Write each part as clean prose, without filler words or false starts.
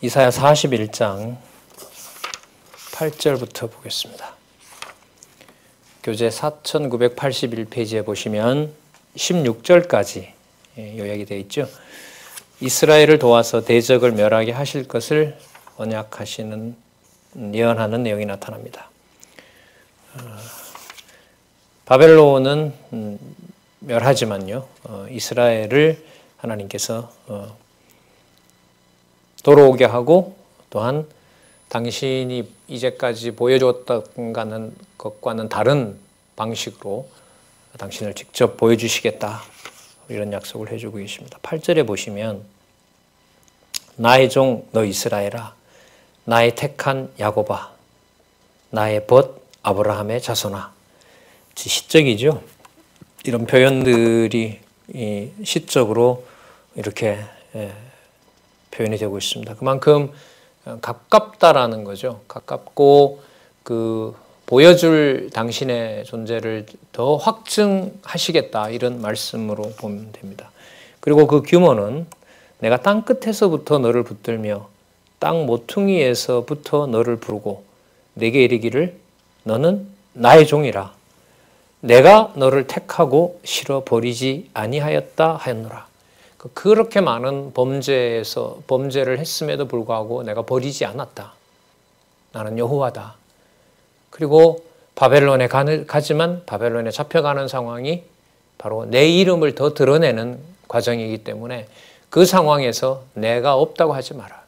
이사야 41장 8절부터 보겠습니다. 교재 4981페이지에 보시면 16절까지 요약이 되어 있죠. 이스라엘을 도와서 대적을 멸하게 하실 것을 언약하시는 예언하는 내용이 나타납니다. 바벨론은 멸하지만요, 이스라엘을 하나님께서 돌아오게 하고 또한 당신이 이제까지 보여주었던 것과는 다른 방식으로 당신을 직접 보여주시겠다, 이런 약속을 해주고 계십니다. 8절에 보시면 나의 종 너 이스라엘아, 나의 택한 야곱아, 나의 벗 아브라함의 자손아. 시적이죠. 이런 표현들이 시적으로 이렇게 표현이 되고 있습니다. 그만큼 가깝다라는 거죠. 가깝고 보여줄 당신의 존재를 더 확증하시겠다, 이런 말씀으로 보면 됩니다. 그리고 그 규모는 내가 땅 끝에서부터 너를 붙들며 땅 모퉁이에서부터 너를 부르고 내게 이르기를 너는 나의 종이라. 내가 너를 택하고 실어 버리지 아니하였다 하였노라. 그렇게 많은 범죄를 했음에도 불구하고 내가 버리지 않았다. 나는 여호와다. 그리고 바벨론에 가지만 바벨론에 잡혀가는 상황이 바로 내 이름을 더 드러내는 과정이기 때문에 그 상황에서 내가 없다고 하지 마라.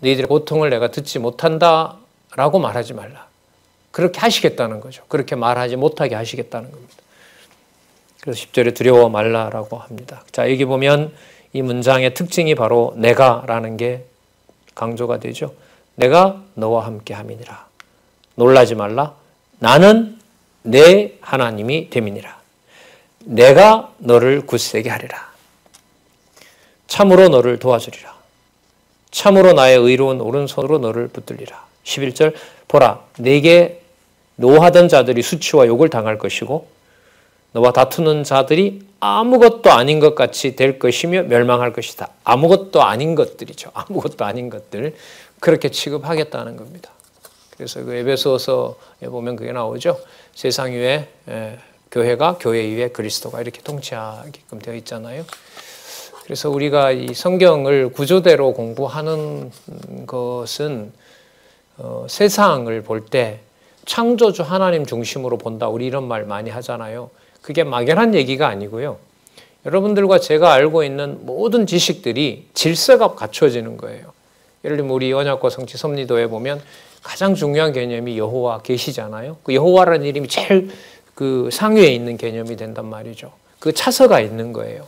너희들의 고통을 내가 듣지 못한다라고 말하지 말라. 그렇게 하시겠다는 거죠. 그렇게 말하지 못하게 하시겠다는 겁니다. 그래서 10절에 두려워 말라라고 합니다. 자, 여기 보면 이 문장의 특징이 바로 내가라는 게 강조가 되죠. 내가 너와 함께 함이니라. 놀라지 말라. 나는 내 하나님이 됨이니라. 내가 너를 굳세게 하리라. 참으로 너를 도와주리라. 참으로 나의 의로운 오른손으로 너를 붙들리라. 11절 보라, 내게 노하던 자들이 수치와 욕을 당할 것이고 너와 다투는 자들이 아무것도 아닌 것 같이 될 것이며 멸망할 것이다. 아무것도 아닌 것들이죠. 아무것도 아닌 것들, 그렇게 취급하겠다는 겁니다. 그래서 그 에베소서에 보면 그게 나오죠. 세상 위에 교회가, 교회 위에 그리스도가 이렇게 통치하게끔 되어 있잖아요. 그래서 우리가 이 성경을 구조대로 공부하는 것은 세상을 볼 때 창조주 하나님 중심으로 본다, 우리 이런 말 많이 하잖아요. 그게 막연한 얘기가 아니고요. 여러분들과 제가 알고 있는 모든 지식들이 질서가 갖춰지는 거예요. 예를 들면 우리 언약과 성취 섭리도에 보면 가장 중요한 개념이 여호와 계시잖아요. 그 여호와라는 이름이 제일 상위에 있는 개념이 된단 말이죠. 그 차서가 있는 거예요.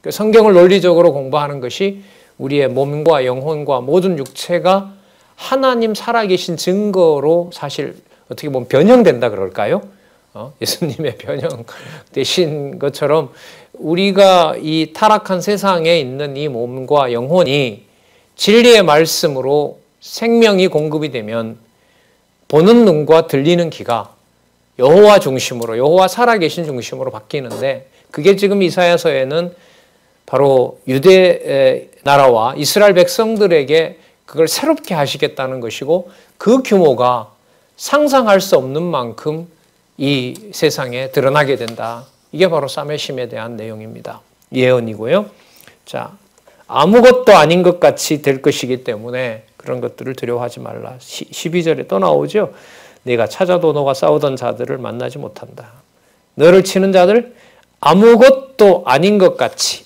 성경을 논리적으로 공부하는 것이 우리의 몸과 영혼과 모든 육체가 하나님 살아계신 증거로 사실 어떻게 보면 변형된다 그럴까요? 예수님의 변형 되신 것처럼 우리가 이 타락한 세상에 있는 이 몸과 영혼이 진리의 말씀으로 생명이 공급이 되면 보는 눈과 들리는 귀가 여호와 중심으로, 여호와 살아계신 중심으로 바뀌는데, 그게 지금 이사야서에는 바로 유대 나라와 이스라엘 백성들에게 그걸 새롭게 하시겠다는 것이고, 그 규모가 상상할 수 없는 만큼 이 세상에 드러나게 된다. 이게 바로 사메심에 대한 내용입니다. 예언이고요. 자, 아무것도 아닌 것 같이 될 것이기 때문에 그런 것들을 두려워하지 말라. 12절에 또 나오죠. 내가 찾아도 너가 싸우던 자들을 만나지 못한다. 너를 치는 자들 아무것도 아닌 것 같이,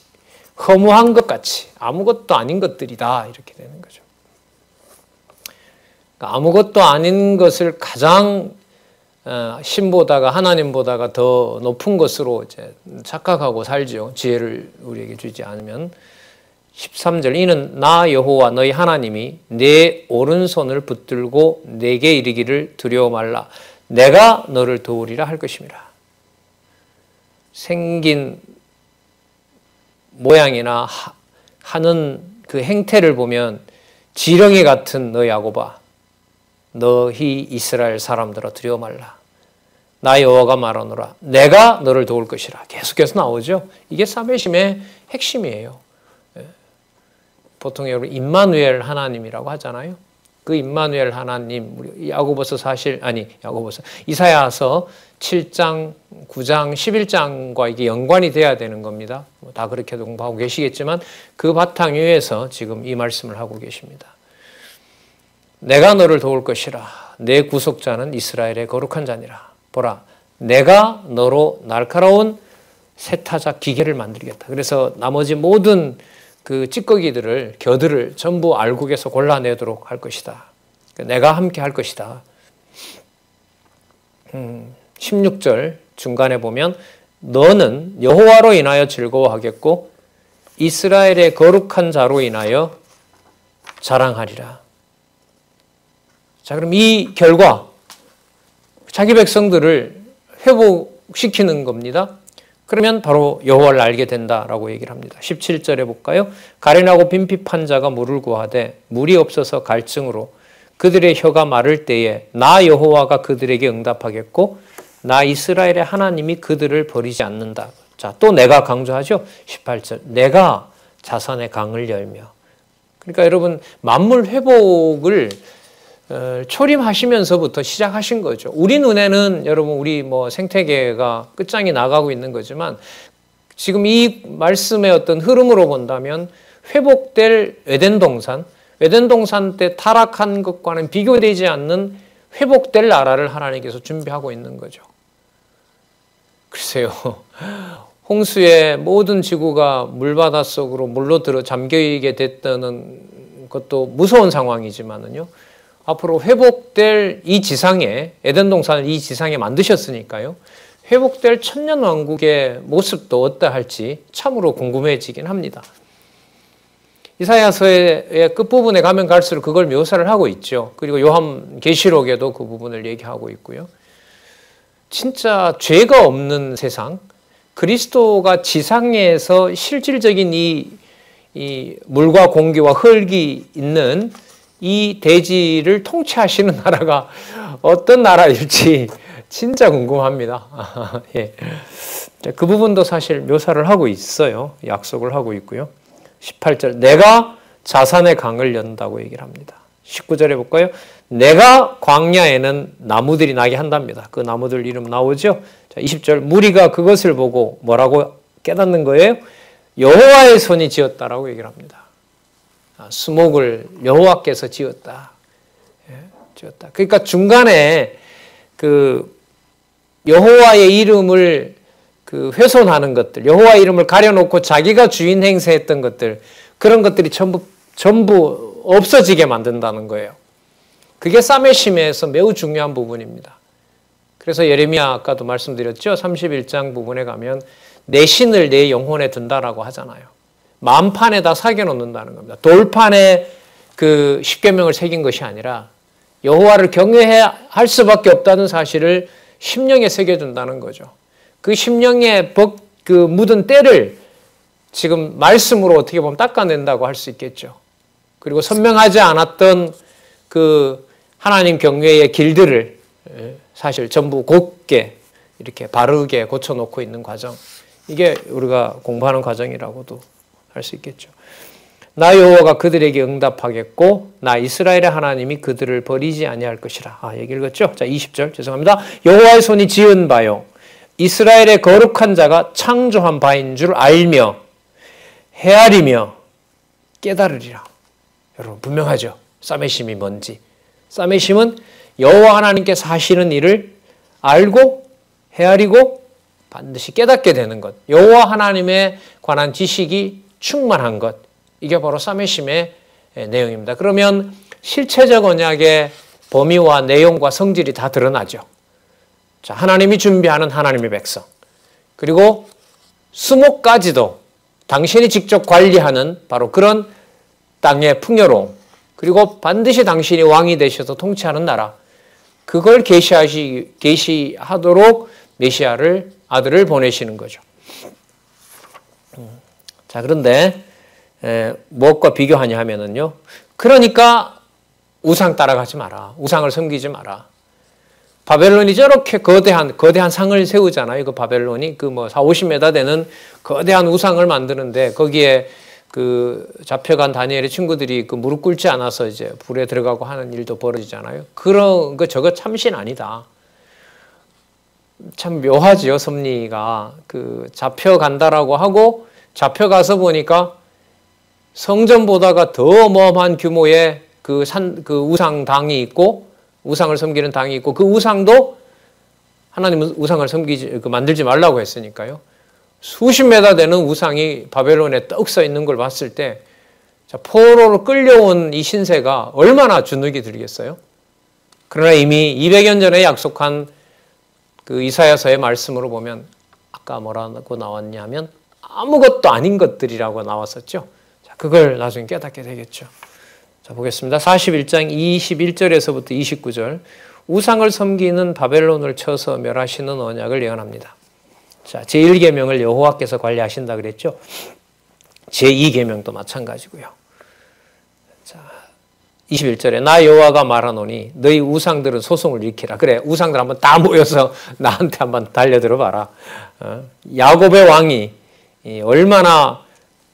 허무한 것 같이, 아무것도 아닌 것들이다, 이렇게 되는 거죠. 그러니까 아무것도 아닌 것을 가장 신보다가, 하나님보다가 더 높은 것으로 이제 착각하고 살죠. 지혜를 우리에게 주지 않으면. 13절 이는 나 여호와 너희 하나님이 내 오른손을 붙들고 내게 이르기를 두려워 말라. 내가 너를 도우리라 할 것임이라. 생긴 모양이나 하는 그 행태를 보면 지렁이 같은 너 야곱아, 너희 이스라엘 사람들아 두려워 말라. 나 여호와가 말하노라. 내가 너를 도울 것이라. 계속해서 나오죠. 이게 사메심의 핵심이에요. 보통 여러분 임마누엘 하나님이라고 하잖아요. 그 임마누엘 하나님, 우리 이사야서 7장, 9장, 11장과 이게 연관이 돼야 되는 겁니다. 다 그렇게 공부하고 계시겠지만 그 바탕 위에서 지금 이 말씀을 하고 계십니다. 내가 너를 도울 것이라. 내 구속자는 이스라엘의 거룩한 자니라. 보라, 내가 너로 날카로운 세타작 기계를 만들겠다. 그래서 나머지 모든 그 찌꺼기들을, 겨들을 전부 알곡에서 골라내도록 할 것이다. 내가 함께 할 것이다. 16절 중간에 보면 너는 여호와로 인하여 즐거워하겠고 이스라엘의 거룩한 자로 인하여 자랑하리라. 자, 그럼 이 결과 자기 백성들을 회복시키는 겁니다. 그러면 바로 여호와를 알게 된다라고 얘기를 합니다. 17절에 볼까요? 가련하고 빈핍한 자가 물을 구하되 물이 없어서 갈증으로 그들의 혀가 마를 때에 나 여호와가 그들에게 응답하겠고 나 이스라엘의 하나님이 그들을 버리지 않는다. 자, 또 내가 강조하죠. 18절 내가 자선의 강을 열며. 그러니까 여러분 만물 회복을 초림하시면서부터 시작하신 거죠. 우리 눈에는 여러분 우리 생태계가 끝장이 나가고 있는 거지만 지금 이 말씀의 어떤 흐름으로 본다면 회복될 에덴 동산 때 타락한 것과는 비교되지 않는 회복될 나라를 하나님께서 준비하고 있는 거죠. 글쎄요. 홍수에 모든 지구가 물바닷속으로 물로 들어 잠기게 됐다는 것도 무서운 상황이지만은요. 앞으로 회복될 이 지상에, 에덴 동산을 이 지상에 만드셨으니까요. 회복될 천년왕국의 모습도 어떠할지 참으로 궁금해지긴 합니다. 이사야서의 끝부분에 가면 갈수록 그걸 묘사를 하고 있죠. 그리고 요한계시록에도 그 부분을 얘기하고 있고요. 진짜 죄가 없는 세상, 그리스도가 지상에서 실질적인 이 물과 공기와 흙이 있는 이 대지를 통치하시는 나라가 어떤 나라일지 진짜 궁금합니다. 예. 그 부분도 사실 묘사를 하고 있어요. 약속을 하고 있고요. 18절 내가 자산의 강을 연다고 얘기를 합니다. 19절에 볼까요? 내가 광야에는 나무들이 나게 한답니다. 그 나무들 이름 나오죠? 자, 20절 무리가 그것을 보고 뭐라고 깨닫는 거예요? 여호와의 손이 지었다라고 얘기를 합니다. 수목을 여호와께서 지었다. 지었다. 그러니까 중간에 그 여호와의 이름을 훼손하는 것들, 여호와의 이름을 가려놓고 자기가 주인 행세했던 것들, 그런 것들이 전부 없어지게 만든다는 거예요. 그게 사메심에서 매우 중요한 부분입니다. 그래서 예레미야 아까도 말씀드렸죠. 31장 부분에 가면 내 신을 내 영혼에 둔다라고 하잖아요. 만판에다 새겨놓는다는 겁니다. 돌판에 그 십계명을 새긴 것이 아니라 여호와를 경외해야 할 수밖에 없다는 사실을 심령에 새겨둔다는 거죠. 그 심령에 묻은 때를 지금 말씀으로 어떻게 보면 닦아낸다고 할 수 있겠죠. 그리고 선명하지 않았던 그 하나님 경외의 길들을 사실 전부 곧게 이렇게 바르게 고쳐놓고 있는 과정. 이게 우리가 공부하는 과정이라고도 할 수 있겠죠. 나 여호와가 그들에게 응답하겠고 나 이스라엘의 하나님이 그들을 버리지 아니할 것이라. 얘기 읽었죠? 자, 20절 죄송합니다. 여호와의 손이 지은 바요 이스라엘의 거룩한 자가 창조한 바인 줄 알며 헤아리며 깨달으리라. 여러분 분명하죠? 사메심이 뭔지. 사메심은 여호와 하나님께서 하시는 일을 알고 헤아리고 반드시 깨닫게 되는 것. 여호와 하나님에 관한 지식이 충만한 것. 이게 바로 사메심의 내용입니다. 그러면 실체적 언약의 범위와 내용과 성질이 다 드러나죠. 자, 하나님이 준비하는 하나님의 백성. 그리고 수목까지도 당신이 직접 관리하는 바로 그런 땅의 풍요로움. 그리고 반드시 당신이 왕이 되셔서 통치하는 나라. 그걸 계시하도록 메시아를 아들을 보내시는 거죠. 자, 그런데 무엇과 비교하냐 하면은요. 그러니까 우상 따라가지 마라. 우상을 섬기지 마라. 바벨론이 저렇게 거대한 상을 세우잖아요. 그 바벨론이 4, 50m 되는 거대한 우상을 만드는데 거기에 그 잡혀간 다니엘의 친구들이 그 무릎 꿇지 않아서 이제 불에 들어가고 하는 일도 벌어지잖아요. 그런 거 저거 참신 아니다. 참 묘하지요, 섭리가. 그 잡혀간다라고 하고 잡혀가서 보니까 성전보다가 더 어마어마한 규모의 그 우상당이 있고 우상을 섬기는 당이 있고 그 우상도 하나님은 우상을 만들지 말라고 했으니까요. 수십 메다 되는 우상이 바벨론에 떡 서 있는 걸 봤을 때 포로로 끌려온 이 신세가 얼마나 주눅이 들겠어요? 그러나 이미 200년 전에 약속한 그 이사야서의 말씀으로 보면 아까 뭐라고 나왔냐면 아무것도 아닌 것들이라고 나왔었죠. 자, 그걸 나중에 깨닫게 되겠죠. 자, 보겠습니다. 41장 21절에서부터 29절. 우상을 섬기는 바벨론을 쳐서 멸하시는 언약을 예언합니다. 자, 제1계명을 여호와께서 관리하신다 그랬죠. 제2계명도 마찬가지고요. 자, 21절에 나 여호와가 말하노니 너희 우상들은 소송을 일으키라. 그래, 우상들 한번 다 모여서 나한테 한번 달려들어 봐라. 야곱의 왕이 얼마나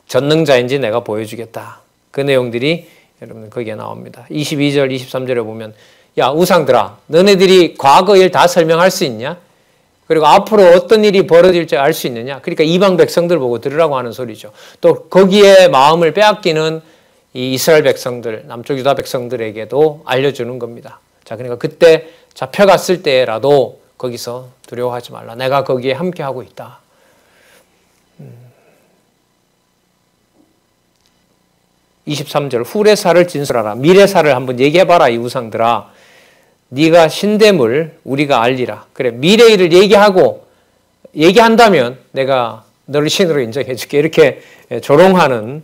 전능자인지 내가 보여주겠다. 그 내용들이 여러분 거기에 나옵니다. 22절, 23절에 보면 야, 우상들아, 너네들이 과거 일 다 설명할 수 있냐? 그리고 앞으로 어떤 일이 벌어질지 알 수 있느냐? 그러니까 이방 백성들 보고 들으라고 하는 소리죠. 또 거기에 마음을 빼앗기는 이 이스라엘 백성들, 남쪽 유다 백성들에게도 알려주는 겁니다. 자, 그러니까 그때 잡혀갔을 때라도 거기서 두려워하지 말라. 내가 거기에 함께하고 있다. 23절 후레사를 진술하라. 미래사를 한번 얘기해봐라. 이 우상들아. 네가 신됨을 우리가 알리라. 그래, 미래일을 얘기한다면 내가 너를 신으로 인정해 줄게. 이렇게 조롱하는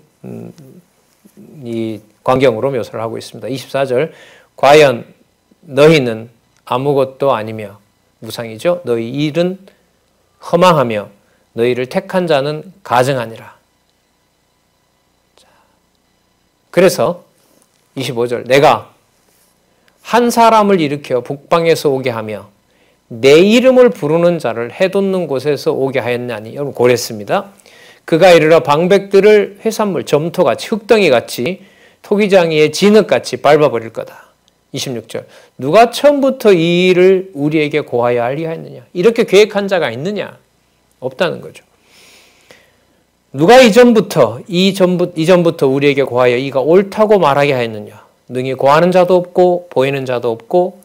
이 광경으로 묘사를 하고 있습니다. 24절 과연 너희는 아무것도 아니며 무상이죠. 너희 일은 허망하며 너희를 택한 자는 가증하니라. 그래서 25절 내가 한 사람을 일으켜 북방에서 오게 하며 내 이름을 부르는 자를 해돋는 곳에서 오게 하였나니. 여러분 고랬습니다. 그가 이르러 방백들을 회산물 점토같이 흙덩이같이 토기장이의 진흙같이 밟아버릴 거다. 26절 누가 처음부터 이 일을 우리에게 고하여 알게 하였느냐. 이렇게 계획한 자가 있느냐? 없다는 거죠. 누가 이전부터 우리에게 고하여 이가 옳다고 말하게 하였느냐. 능히 고하는 자도 없고 보이는 자도 없고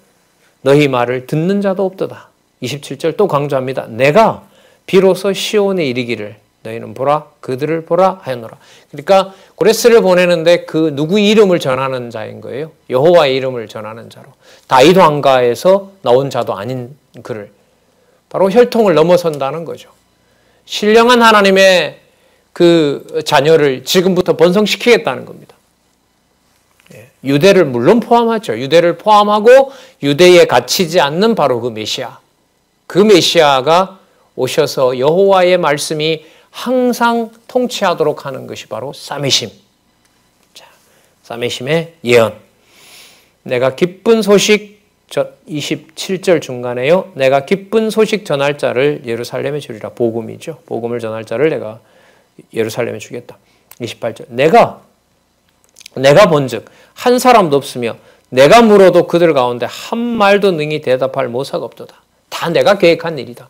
너희 말을 듣는 자도 없도다. 27절 또 강조합니다. 내가 비로소 시온에 이르기를 너희는 보라 그들을 보라 하였노라. 그러니까 고레스를 보내는데 그 누구 이름을 전하는 자인 거예요. 여호와의 이름을 전하는 자로. 다윗 왕가에서 나온 자도 아닌 그를. 바로 혈통을 넘어선다는 거죠. 신령한 하나님의 그 자녀를 지금부터 번성시키겠다는 겁니다. 유대를 물론 포함하죠. 유대를 포함하고 유대에 갇히지 않는 바로 그 메시아. 그 메시아가 오셔서 여호와의 말씀이 항상 통치하도록 하는 것이 바로 사메심. 자, 사메심의 예언. 내가 기쁜 소식 27절 중간에요. 내가 기쁜 소식 전할 자를 예루살렘에 주리라. 복음이죠. 복음을 전할 자를 내가 예루살렘에 주겠다. 28절 내가 본즉 한 사람도 없으며 내가 물어도 그들 가운데 한 말도 능히 대답할 모사가 없도다. 다 내가 계획한 일이다.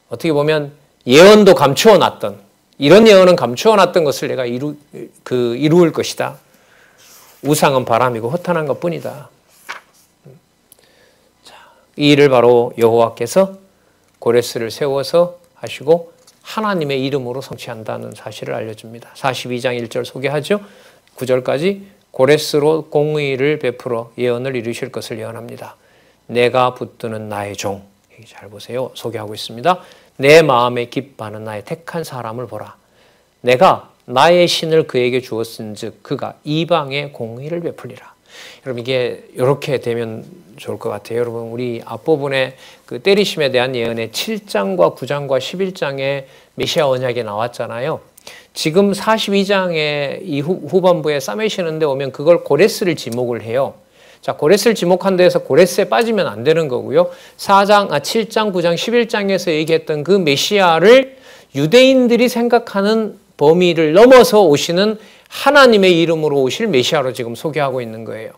어떻게 보면 예언도 감추어 놨던 이런 예언은 감추어 놨던 것을 내가 이루을 것이다. 우상은 바람이고 허탄한 것뿐이다. 자, 이 일을 바로 여호와께서 고레스를 세워서 하시고 하나님의 이름으로 성취한다는 사실을 알려줍니다. 42장 1절 소개하죠. 9절까지 고레스로 공의를 베풀어 예언을 이루실 것을 예언합니다. 내가 붙드는 나의 종. 여기 잘 보세요. 소개하고 있습니다. 내 마음에 기뻐하는 나의 택한 사람을 보라. 내가 나의 신을 그에게 주었은즉 그가 이방에 공의를 베풀리라. 여러분 이게 이렇게 되면 좋을 것 같아요. 여러분 우리 앞부분에 그 때리심에 대한 예언의 7장과 9장과 11장에 메시아 언약이 나왔잖아요. 지금 42장의 이 후반부에 싸매시는 데 오면 그걸 고레스를 지목을 해요. 자, 고레스를 지목한 데에서 고레스에 빠지면 안 되는 거고요. 7장, 9장, 11장에서 얘기했던 그 메시아를 유대인들이 생각하는 범위를 넘어서 오시는 하나님의 이름으로 오실 메시아로 지금 소개하고 있는 거예요.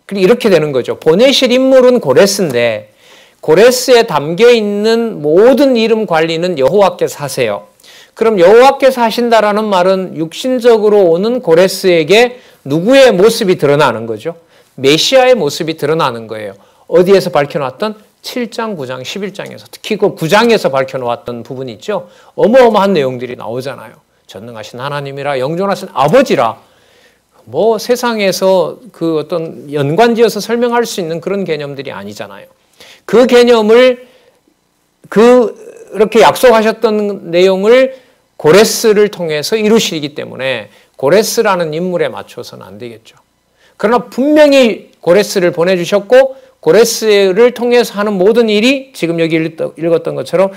그리고 이렇게 되는 거죠. 보내실 인물은 고레스인데 고레스에 담겨 있는 모든 이름 관리는 여호와께서 하세요. 그럼 여호와께서 하신다라는 말은 육신적으로 오는 고레스에게 누구의 모습이 드러나는 거죠? 메시아의 모습이 드러나는 거예요. 어디에서 밝혀놨던 7장, 9장, 11장에서 특히 그 9장에서 밝혀놓았던 부분이 있죠. 어마어마한 내용들이 나오잖아요. 전능하신 하나님이라 영존하신 아버지라 뭐 세상에서 그 어떤 연관지어서 설명할 수 있는 그런 개념들이 아니잖아요. 그 개념을 그렇게 약속하셨던 내용을 고레스를 통해서 이루시기 때문에 고레스라는 인물에 맞춰서는 안 되겠죠. 그러나 분명히 고레스를 보내주셨고 고레스를 통해서 하는 모든 일이 지금 여기 읽었던 것처럼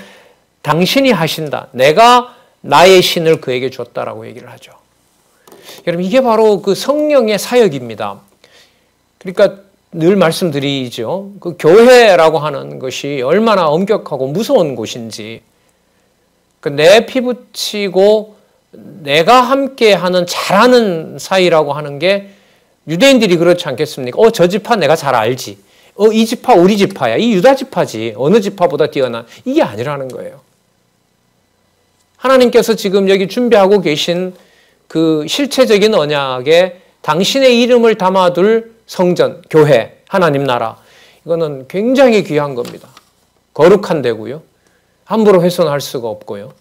당신이 하신다. 내가 나의 신을 그에게 줬다라고 얘기를 하죠. 여러분 이게 바로 그 성령의 사역입니다. 그러니까 늘 말씀드리죠. 그 교회라고 하는 것이 얼마나 엄격하고 무서운 곳인지 내 피붙이고 내가 함께하는 잘하는 사이라고 하는 게 유대인들이 그렇지 않겠습니까? 저 지파 내가 잘 알지. 이 지파 우리 지파야. 이 유다 지파지. 어느 지파보다 뛰어난. 이게 아니라는 거예요. 하나님께서 지금 여기 준비하고 계신 그 실체적인 언약에 당신의 이름을 담아둘 성전, 교회, 하나님 나라. 이거는 굉장히 귀한 겁니다. 거룩한 데고요. 함부로 훼손할 수가 없고요.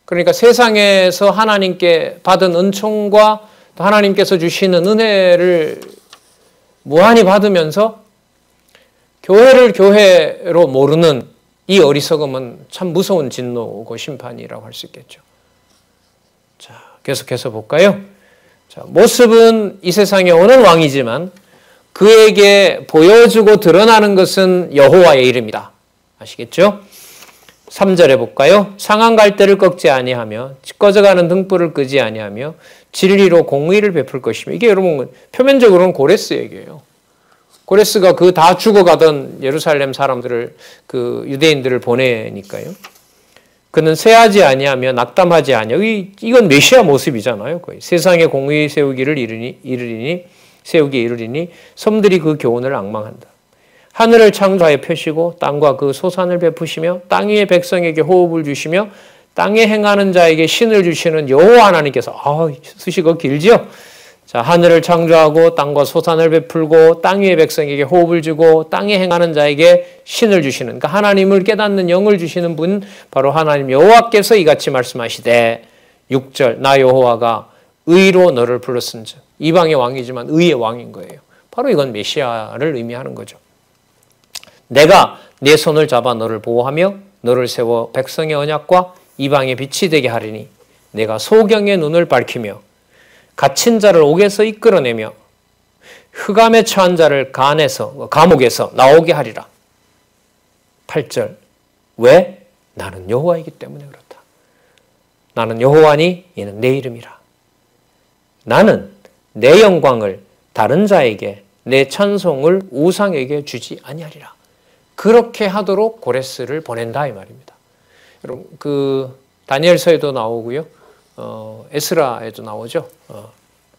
그러니까 세상에서 하나님께 받은 은총과 하나님께서 주시는 은혜를 무한히 받으면서 교회를 교회로 모르는 이 어리석음은 참 무서운 진노고 심판이라고 할 수 있겠죠. 자, 계속해서 볼까요? 자, 모습은 이 세상에 오는 왕이지만 그에게 보여주고 드러나는 것은 여호와의 이름이다. 아시겠죠? 3절에 볼까요? 상한 갈대를 꺾지 아니하며 꺼져가는 등불을 끄지 아니하며 진리로 공의를 베풀 것이며 이게 여러분 표면적으로는 고레스 얘기예요. 고레스가 그 다 죽어가던 예루살렘 사람들을 그 유대인들을 보내니까요. 그는 쇠하지 아니하며 낙담하지 아니하며 이건 메시아 모습이잖아요. 거의 세상에 공의 세우기를 이르리니 섬들이 그 교훈을 앙망한다. 하늘을 창조하여 펴시고 땅과 그 소산을 베푸시며 땅 위의 백성에게 호흡을 주시며 땅에 행하는 자에게 신을 주시는 여호와 하나님께서 수식어 길지요? 자, 하늘을 창조하고 땅과 소산을 베풀고 땅 위의 백성에게 호흡을 주고 땅에 행하는 자에게 신을 주시는 그러니까 하나님을 깨닫는 영을 주시는 분 바로 하나님 여호와께서 이같이 말씀하시되 6절 나 여호와가 의로 너를 불렀은즉 이방의 왕이지만 의의 왕인 거예요. 바로 이건 메시아를 의미하는 거죠. 내가 내 손을 잡아 너를 보호하며 너를 세워 백성의 언약과 이방의 빛이 되게 하리니 내가 소경의 눈을 밝히며 갇힌 자를 옥에서 이끌어내며 흑암에 처한 자를 감옥에서 나오게 하리라. 8절 왜? 나는 여호와이기 때문에 그렇다. 나는 여호와니 이는 내 이름이라. 나는 내 영광을 다른 자에게 내 찬송을 우상에게 주지 아니하리라. 그렇게 하도록 고레스를 보낸다 이 말입니다. 여러분 그 다니엘서에도 나오고요. 에스라에도 나오죠.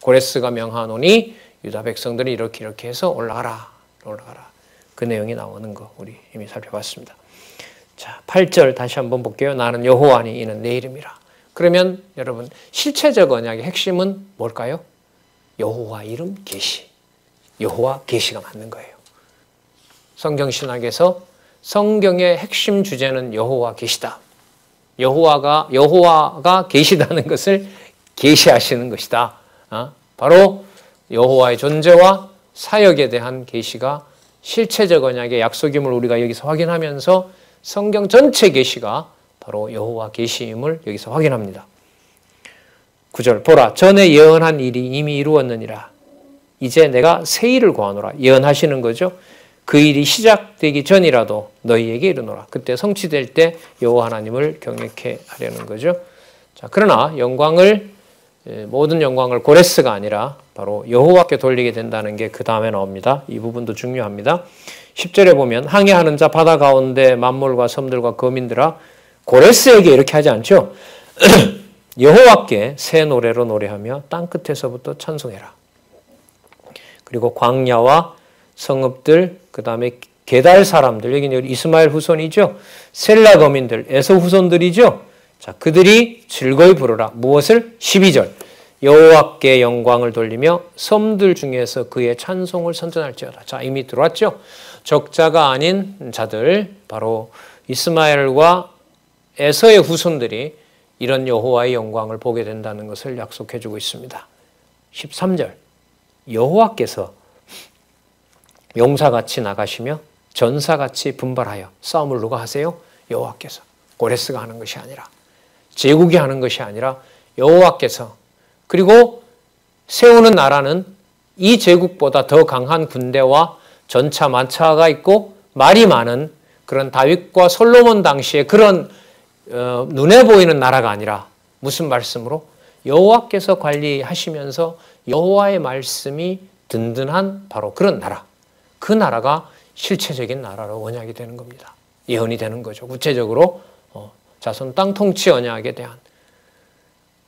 고레스가 명하노니 유다 백성들이 이렇게 해서 올라가라. 그 내용이 나오는 거 우리 이미 살펴봤습니다. 자, 8절 다시 한번 볼게요. 나는 여호와니 이는 내 이름이라. 그러면 여러분 실체적 언약의 핵심은 뭘까요? 여호와 이름 계시. 여호와 계시가 맞는 거예요. 성경신학에서 성경의 핵심 주제는 여호와 계시다. 여호와가 계시다는 것을 계시하시는 것이다. 바로 여호와의 존재와 사역에 대한 계시가 실체적 언약의 약속임을 우리가 여기서 확인하면서 성경 전체 계시가 바로 여호와 계시임을 여기서 확인합니다. 9절 보라 전에 예언한 일이 이미 이루었느니라. 이제 내가 새 일을 고하노라. 예언하시는 거죠. 그 일이 시작되기 전이라도 너희에게 이르노라. 그때 성취될 때 여호와 하나님을 경외케 하려는 거죠. 자, 그러나 모든 영광을 고레스가 아니라 바로 여호와께 돌리게 된다는 게 그 다음에 나옵니다. 이 부분도 중요합니다. 10절에 보면 항해하는 자 바다 가운데 만물과 섬들과 거민들아 고레스에게 이렇게 하지 않죠. 여호와께 새 노래로 노래하며 땅끝에서부터 찬송해라. 그리고 광야와 성읍들, 그 다음에 게달 사람들, 여기는 이스마엘 후손이죠. 셀라 거민들, 에서 후손들이죠. 자, 그들이 즐거이 부르라. 무엇을? 12절. 여호와께 영광을 돌리며 섬들 중에서 그의 찬송을 선전할지어다. 자, 이미 들어왔죠. 적자가 아닌 자들, 바로 이스마엘과 에서의 후손들이 이런 여호와의 영광을 보게 된다는 것을 약속해 주고 있습니다. 13절. 여호와께서 용사같이 나가시며 전사같이 분발하여 싸움을 누가 하세요? 여호와께서. 고레스가 하는 것이 아니라, 제국이 하는 것이 아니라 여호와께서. 그리고 세우는 나라는 이 제국보다 더 강한 군대와 전차 만차가 있고 말이 많은 그런 다윗과 솔로몬 당시에 그런 눈에 보이는 나라가 아니라 무슨 말씀으로? 여호와께서 관리하시면서 여호와의 말씀이 든든한 바로 그런 나라. 그 나라가 실체적인 나라로 언약이 되는 겁니다. 예언이 되는 거죠. 구체적으로 자손 땅 통치 언약에 대한.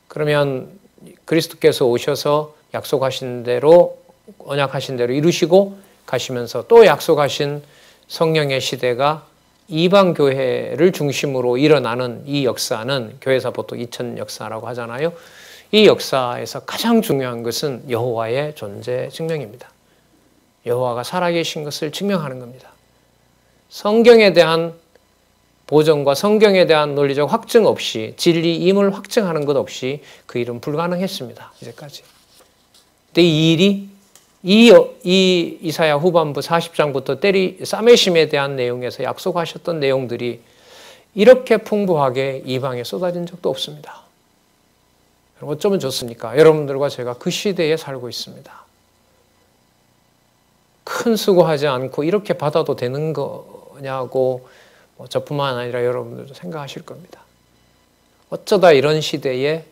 그러면 그리스도께서 오셔서 약속하신 대로, 언약하신 대로 이루시고 가시면서 또 약속하신 성령의 시대가 이방 교회를 중심으로 일어나는 이 역사는, 교회사 보통 2000 역사라고 하잖아요. 이 역사에서 가장 중요한 것은 여호와의 존재 증명입니다. 여호와가 살아계신 것을 증명하는 겁니다. 성경에 대한 보존과 성경에 대한 논리적 확증 없이, 진리임을 확증하는 것 없이 그 일은 불가능했습니다. 이제까지. 근데 이 일이 이 이사야 후반부 40장부터 싸매심에 대한 내용에서 약속하셨던 내용들이 이렇게 풍부하게 이방에 쏟아진 적도 없습니다. 어쩌면 좋습니까? 여러분들과 제가 그 시대에 살고 있습니다. 큰 수고하지 않고 이렇게 받아도 되는 거냐고 저뿐만 아니라 여러분들도 생각하실 겁니다. 어쩌다 이런 시대에,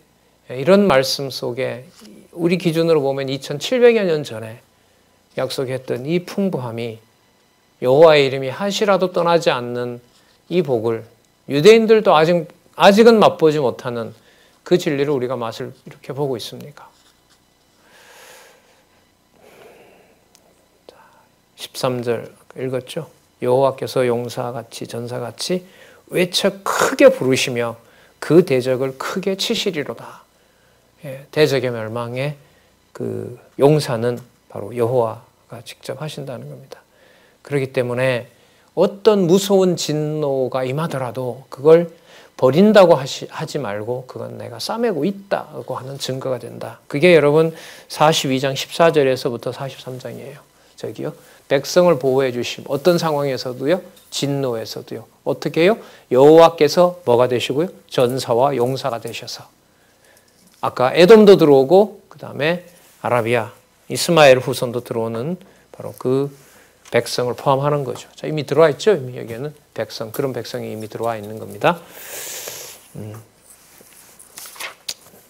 이런 말씀 속에 우리 기준으로 보면 2700여 년 전에 약속했던 이 풍부함이, 여호와의 이름이 한시라도 떠나지 않는 이 복을, 유대인들도 아직은 맛보지 못하는 그 진리를 우리가 맛을 이렇게 보고 있습니까? 13절 읽었죠? 여호와께서 용사같이 전사같이 외쳐 크게 부르시며 그 대적을 크게 치시리로다. 대적의 멸망에 그 용사는 바로 여호와가 직접 하신다는 겁니다. 그렇기 때문에 어떤 무서운 진노가 임하더라도 그걸 버린다고 하지 말고 그건 내가 싸매고 있다고 하는 증거가 된다. 그게 여러분 42장 14절에서부터 43장이에요. 저기요. 백성을 보호해 주심. 어떤 상황에서도요. 진노에서도요. 어떻게 해요? 여호와께서 뭐가 되시고요? 전사와 용사가 되셔서. 아까 에돔도 들어오고 그 다음에 아라비아, 이스마엘 후손도 들어오는 바로 그 백성을 포함하는 거죠. 자, 이미 들어와 있죠. 이미 여기에는 백성, 그런 백성이 이미 들어와 있는 겁니다.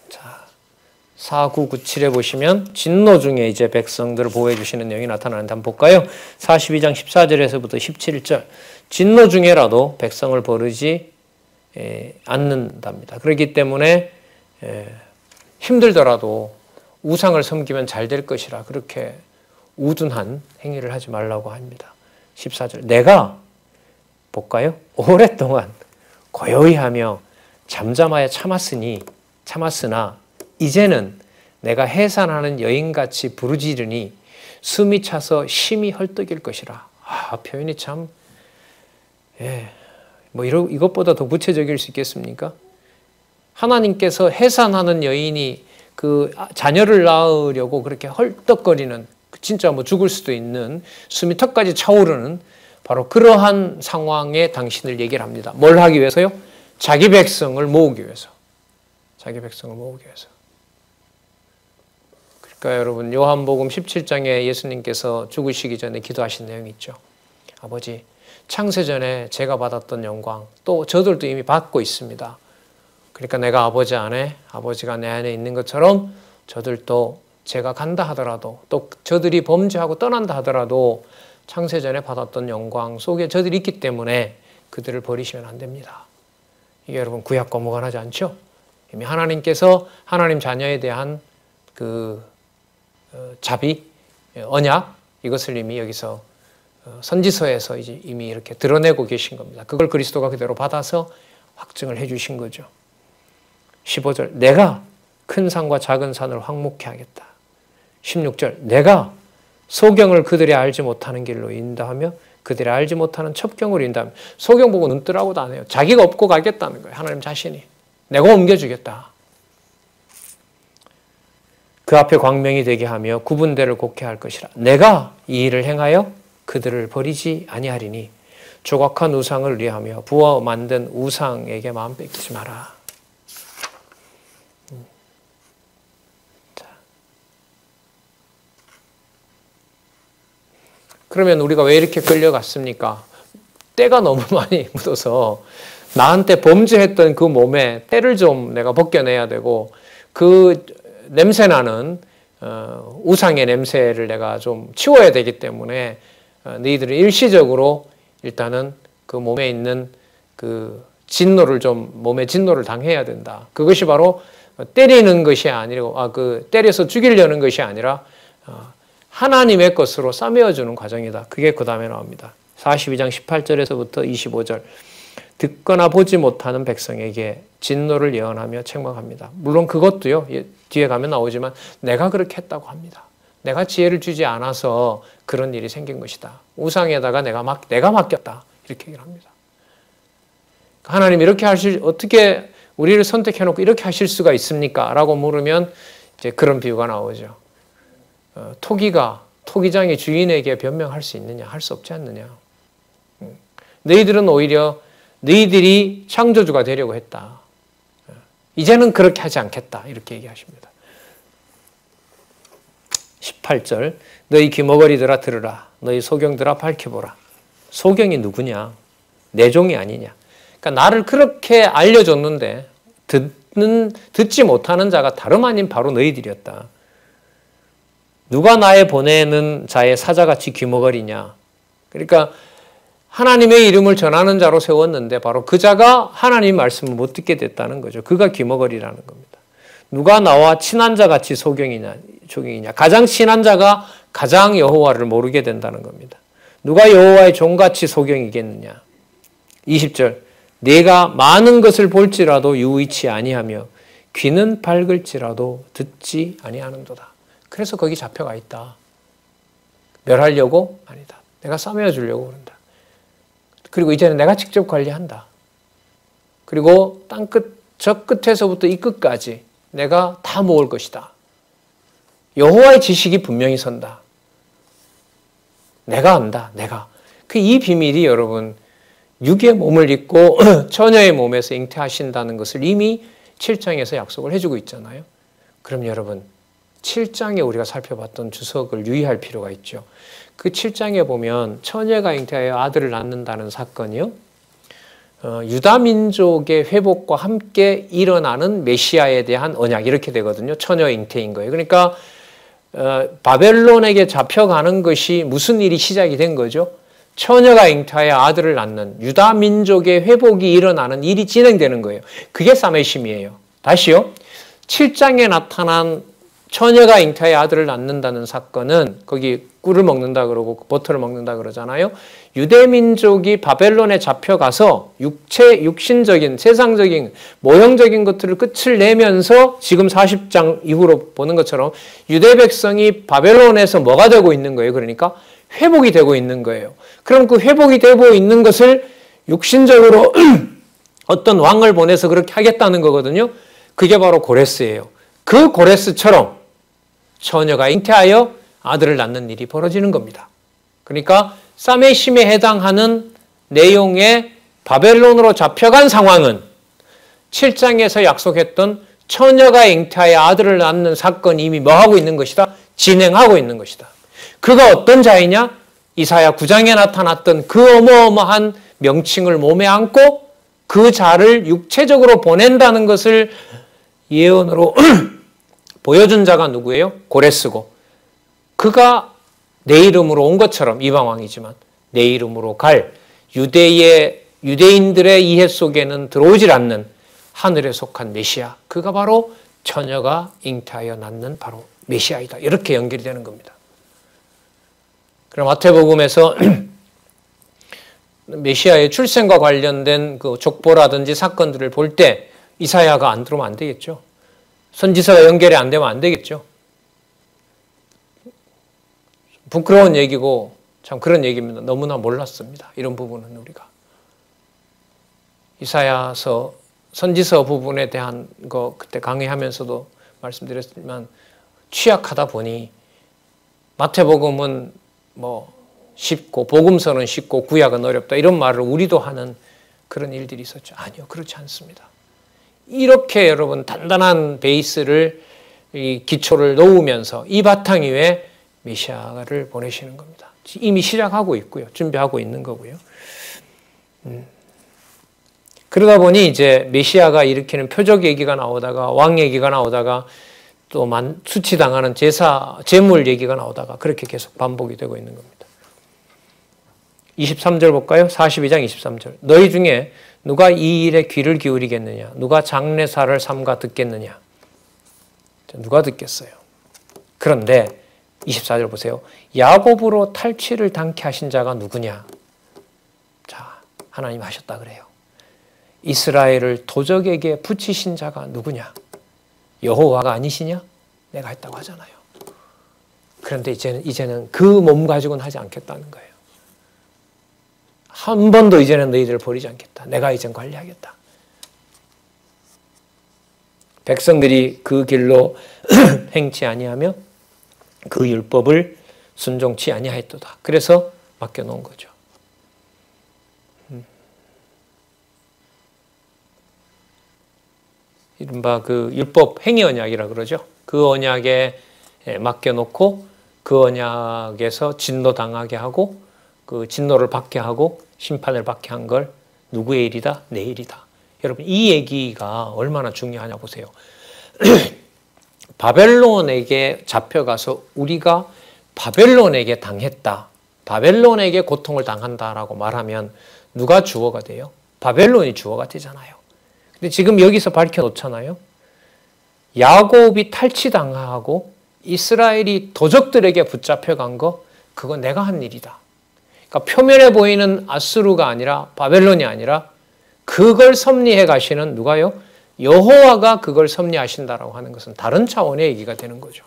자, 4997에 보시면 진노 중에 이제 백성들을 보호해 주시는 내용이 나타나는데 한번 볼까요? 42장 14절에서부터 17절. 진노 중에라도 백성을 버리지 않는답니다. 그렇기 때문에 힘들더라도 우상을 섬기면 잘 될 것이라 그렇게 우둔한 행위를 하지 말라고 합니다. 14절. 내가 볼까요? 오랫동안 고요히 하며 잠잠하여 참았으나 이제는 내가 해산하는 여인같이 부르짖으니 숨이 차서 심히 헐떡일 것이라. 표현이 참, 이것보다 더 구체적일 수 있겠습니까? 하나님께서 해산하는 여인이 그 자녀를 낳으려고 그렇게 헐떡거리는, 진짜 죽을 수도 있는, 숨이 턱까지 차오르는 바로 그러한 상황에 당신을 얘기를 합니다. 뭘 하기 위해서요? 자기 백성을 모으기 위해서. 자기 백성을 모으기 위해서. 그러니까 여러분 요한복음 17장에 예수님께서 죽으시기 전에 기도하신 내용이 있죠. 아버지, 창세전에 제가 받았던 영광 또 저들도 이미 받고 있습니다. 그러니까 내가 아버지 안에, 아버지가 내 안에 있는 것처럼 저들도 제가 간다 하더라도, 또 저들이 범죄하고 떠난다 하더라도 창세전에 받았던 영광 속에 저들이 있기 때문에 그들을 버리시면 안 됩니다. 이게 여러분 구약과 무관하지 않죠? 이미 하나님께서 하나님 자녀에 대한 그 자비, 언약, 이것을 이미 여기서 선지서에서 이제 이미 이렇게 드러내고 계신 겁니다. 그걸 그리스도가 그대로 받아서 확증을 해주신 거죠. 15절, 내가 큰 산과 작은 산을 황무케 하겠다. 16절, 내가 소경을 그들이 알지 못하는 길로 인도하며 그들이 알지 못하는 첩경으로 인도하며, 소경 보고 눈 뜨라고도 안 해요. 자기가 업고 가겠다는 거예요. 하나님 자신이. 내가 옮겨주겠다. 그 앞에 광명이 되게 하며 구분대를 곱게 할 것이라. 내가 이 일을 행하여 그들을 버리지 아니하리니 조각한 우상을 위하며 부어 만든 우상에게 마음 뺏기지 마라. 그러면 우리가 왜 이렇게 끌려갔습니까? 때가 너무 많이 묻어서 나한테 범죄했던 그 몸에 때를 좀 내가 벗겨내야 되고, 그 냄새나는 우상의 냄새를 내가 좀 치워야 되기 때문에 너희들은 일시적으로 일단은 그 몸에 있는 그 진노를 좀, 몸에 진노를 당해야 된다. 그것이 바로 때리는 것이 아니고, 때려서 죽이려는 것이 아니라 하나님의 것으로 싸매어주는 과정이다. 그게 그 다음에 나옵니다. 42장 18절에서부터 25절. 듣거나 보지 못하는 백성에게 진노를 예언하며 책망합니다. 물론 그것도요, 뒤에 가면 나오지만 내가 그렇게 했다고 합니다. 내가 지혜를 주지 않아서 그런 일이 생긴 것이다. 우상에다가 내가 맡겼다. 이렇게 얘기를 합니다. 하나님 이렇게 어떻게 우리를 선택해놓고 이렇게 하실 수가 있습니까? 라고 물으면 이제 그런 비유가 나오죠. 토기장이 주인에게 변명할 수 있느냐? 할 수 없지 않느냐? 너희들은 오히려 너희들이 창조주가 되려고 했다. 이제는 그렇게 하지 않겠다. 이렇게 얘기하십니다. 18절, 너희 귀머거리들아 들으라. 너희 소경들아 밝혀보라. 소경이 누구냐? 내 종이 아니냐? 그러니까 나를 그렇게 알려줬는데 듣지 못하는 자가 다름 아닌 바로 너희들이었다. 누가 나의 보내는 자의 사자같이 귀머거리냐? 그러니까 하나님의 이름을 전하는 자로 세웠는데 바로 그 자가 하나님 말씀을 못 듣게 됐다는 거죠. 그가 귀머거리라는 겁니다. 누가 나와 친한 자같이 소경이냐? 가장 친한 자가 가장 여호와를 모르게 된다는 겁니다. 누가 여호와의 종같이 소경이겠느냐? 20절, 내가 많은 것을 볼지라도 유의치 아니하며 귀는 밝을지라도 듣지 아니하는도다. 그래서 거기 잡혀가 있다. 멸하려고? 아니다. 내가 싸매어 주려고 그런다. 그리고 이제는 내가 직접 관리한다. 그리고 저 끝에서부터 이 끝까지 내가 다 모을 것이다. 여호와의 지식이 분명히 선다. 내가 안다. 내가. 이 비밀이 여러분 육의 몸을 입고 처녀의 몸에서 잉태하신다는 것을 이미 7장에서 약속을 해주고 있잖아요. 그럼 여러분 7장에 우리가 살펴봤던 주석을 유의할 필요가 있죠. 그 7장에 보면 처녀가 잉태하여 아들을 낳는다는 사건이요, 유다 민족의 회복과 함께 일어나는 메시아에 대한 언약, 이렇게 되거든요. 처녀 잉태인 거예요. 그러니까 바벨론에게 잡혀가는 것이 무슨 일이 시작이 된 거죠? 처녀가 잉태하여 아들을 낳는 유다 민족의 회복이 일어나는 일이 진행되는 거예요. 그게 사메심이에요. 다시요. 7장에 나타난 처녀가 잉태하여 아들을 낳는다는 사건은 거기 꿀을 먹는다 그러고 버터를 먹는다 그러잖아요. 유대민족이 바벨론에 잡혀가서 육신적인 세상적인 모형적인 것들을 끝을 내면서 지금 40장 이후로 보는 것처럼 유대 백성이 바벨론에서 뭐가 되고 있는 거예요? 그러니까 회복이 되고 있는 거예요. 그럼 그 회복이 되고 있는 것을 육신적으로 어떤 왕을 보내서 그렇게 하겠다는 거거든요. 그게 바로 고레스예요. 그 고레스처럼 처녀가 잉태하여 아들을 낳는 일이 벌어지는 겁니다. 그러니까 사메심에 해당하는 내용의 바벨론으로 잡혀간 상황은 7장에서 약속했던 처녀가 잉태하여 아들을 낳는 사건이 이미 뭐하고 있는 것이다? 진행하고 있는 것이다. 그가 어떤 자이냐? 이사야 9장에 나타났던 그 어마어마한 명칭을 몸에 안고 그 자를 육체적으로 보낸다는 것을 예언으로 보여준 자가 누구예요? 고레스고, 그가 내 이름으로 온 것처럼 이방왕이지만 내 이름으로 갈 유대인들의 이해 속에는 들어오질 않는 하늘에 속한 메시아, 그가 바로 처녀가 잉태하여 낳는 바로 메시아이다. 이렇게 연결이 되는 겁니다. 그럼 마태복음에서 메시아의 출생과 관련된 그 족보라든지 사건들을 볼 때 이사야가 안 들어오면 안 되겠죠. 선지서가 연결이 안 되면 안 되겠죠. 부끄러운 얘기고 참 그런 얘기입니다. 너무나 몰랐습니다. 이런 부분은 우리가. 이사야서 선지서 부분에 대한 거 그때 강의하면서도 말씀드렸지만 취약하다 보니 마태복음은 뭐 쉽고 복음서는 쉽고 구약은 어렵다 이런 말을 우리도 하는 그런 일들이 있었죠. 아니요, 그렇지 않습니다. 이렇게 여러분 단단한 베이스를 이 기초를 놓으면서 이 바탕 위에 메시아를 보내시는 겁니다. 이미 시작하고 있고요. 준비하고 있는 거고요. 그러다 보니 이제 메시아가 일으키는 표적 얘기가 나오다가 왕 얘기가 나오다가 또 수치당하는 제물 얘기가 나오다가 그렇게 계속 반복이 되고 있는 겁니다. 23절 볼까요? 42장 23절. 너희 중에 누가 이 일에 귀를 기울이겠느냐? 누가 장례사를 삼가 듣겠느냐? 누가 듣겠어요? 그런데 24절 보세요. 야곱으로 탈취를 당케 하신 자가 누구냐? 자, 하나님 하셨다 그래요. 이스라엘을 도적에게 붙이신 자가 누구냐? 여호와가 아니시냐? 내가 했다고 하잖아요. 그런데 이제는 그 몸 가지고는 하지 않겠다는 거예요. 한 번도 이제는 너희들을 버리지 않겠다. 내가 이젠 관리하겠다. 백성들이 그 길로 행치 아니하며 그 율법을 순종치 아니하였도다. 그래서 맡겨놓은 거죠. 이른바 그 율법 행위 언약이라 그러죠. 그 언약에 맡겨놓고 그 언약에서 진노당하게 하고 그 진노를 받게 하고 심판을 받게 한 걸 누구의 일이다? 내 일이다. 여러분 이 얘기가 얼마나 중요하냐 보세요. 바벨론에게 잡혀가서 우리가 바벨론에게 당했다. 바벨론에게 고통을 당한다라고 말하면 누가 주어가 돼요? 바벨론이 주어가 되잖아요. 근데 지금 여기서 밝혀놓잖아요. 야곱이 탈취당하고 이스라엘이 도적들에게 붙잡혀간 거 그거 내가 한 일이다. 그러니까 표면에 보이는 아수르가 아니라 바벨론이 아니라 그걸 섭리해 가시는 누가요? 여호와가 그걸 섭리하신다라고 하는 것은 다른 차원의 얘기가 되는 거죠.